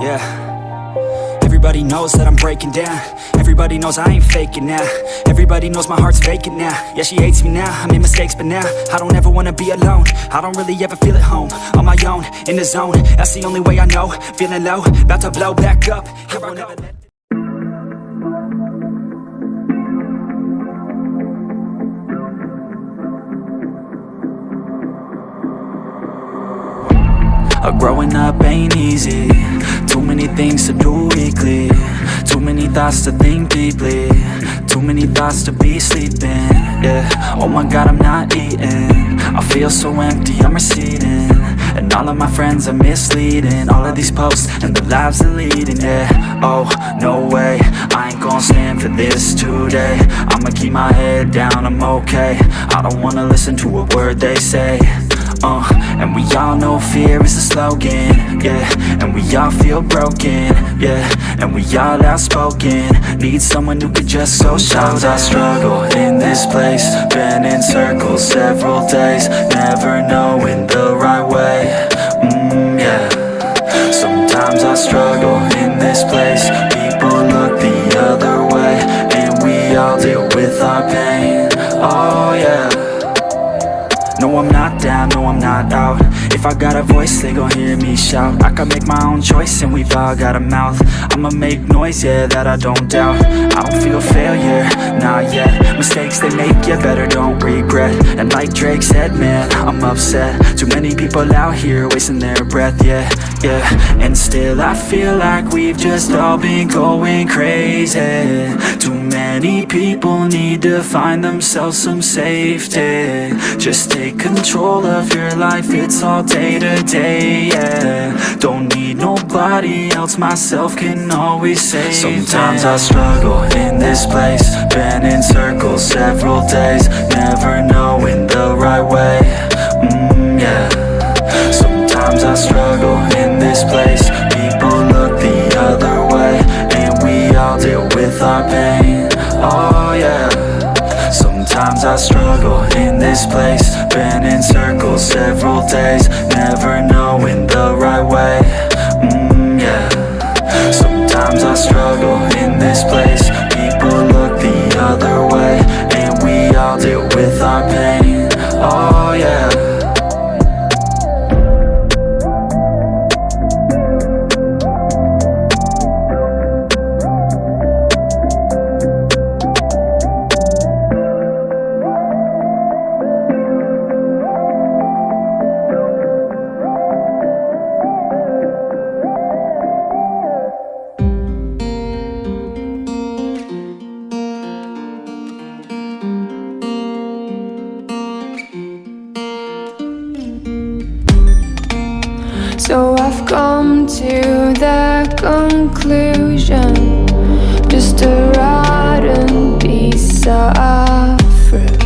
Yeah. Everybody knows that I'm breaking down. Everybody knows I ain't faking now. Everybody knows my heart's vacant now. Yeah, she hates me now, I made mistakes but now I don't ever wanna be alone. I don't really ever feel at home. On my own, in the zone, that's the only way I know. Feeling low, about to blow back up. Here I never let Growing up ain't easy. Too many things to do weekly. Too many thoughts to think deeply. Too many thoughts to be sleeping. Yeah, oh my god, I'm not eating. I feel so empty, I'm receding. And all of my friends are misleading. All of these posts and the lives they're leading. Yeah, oh, no way, I ain't gon' stand for this today. I'ma keep my head down, I'm okay. I don't wanna listen to a word they say. And we all know fear is a slogan, yeah. And we all feel broken, yeah. And we all outspoken. Need someone who could just so sometimes I struggle in this place. Been in circles several days, never knowing the right way. Yeah. Sometimes I struggle in this place. People look the other way, and we all deal with our pain. Oh yeah. No, I'm not down, no, I'm not out. If I got a voice, they gon' hear me shout. I can make my own choice and we've all got a mouth. I'ma make noise, yeah, that I don't doubt. I don't feel failure, not yet. Mistakes they make, yeah, better don't regret. And like Drake said, man, I'm upset. Too many people out here wasting their breath, yeah, yeah. And still I feel like we've just all been going crazy. Too many people need to find themselves some safety. Just take control of your life, it's all day to day, yeah. Don't need nobody else, myself can always save. Sometimes I struggle in this place. Been in circles several days, never knowing the right way. Yeah. Sometimes I struggle in this place. People look the other way, and we all deal with our pain. Oh yeah. Sometimes I struggle in this place. Been in circles several days, never knowing the right way. Yeah. Sometimes I struggle in this place. People look the other way, and we all deal with our pain. Oh yeah. So I've come to the conclusion, just a rotten piece of fruit.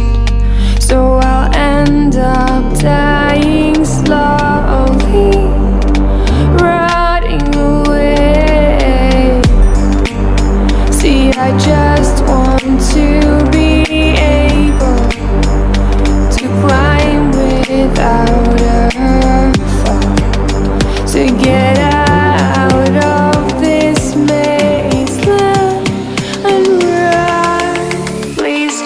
So I'll end up dying slowly, rotting away. See, I just want to be able to climb without a fall, to get out of this maze and run. Please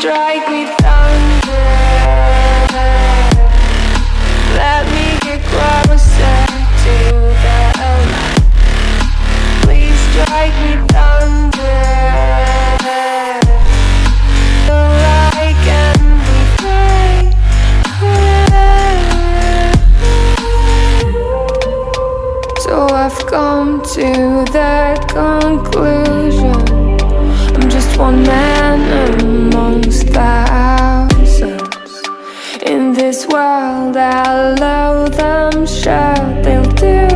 this world, I'll load them shut. They'll do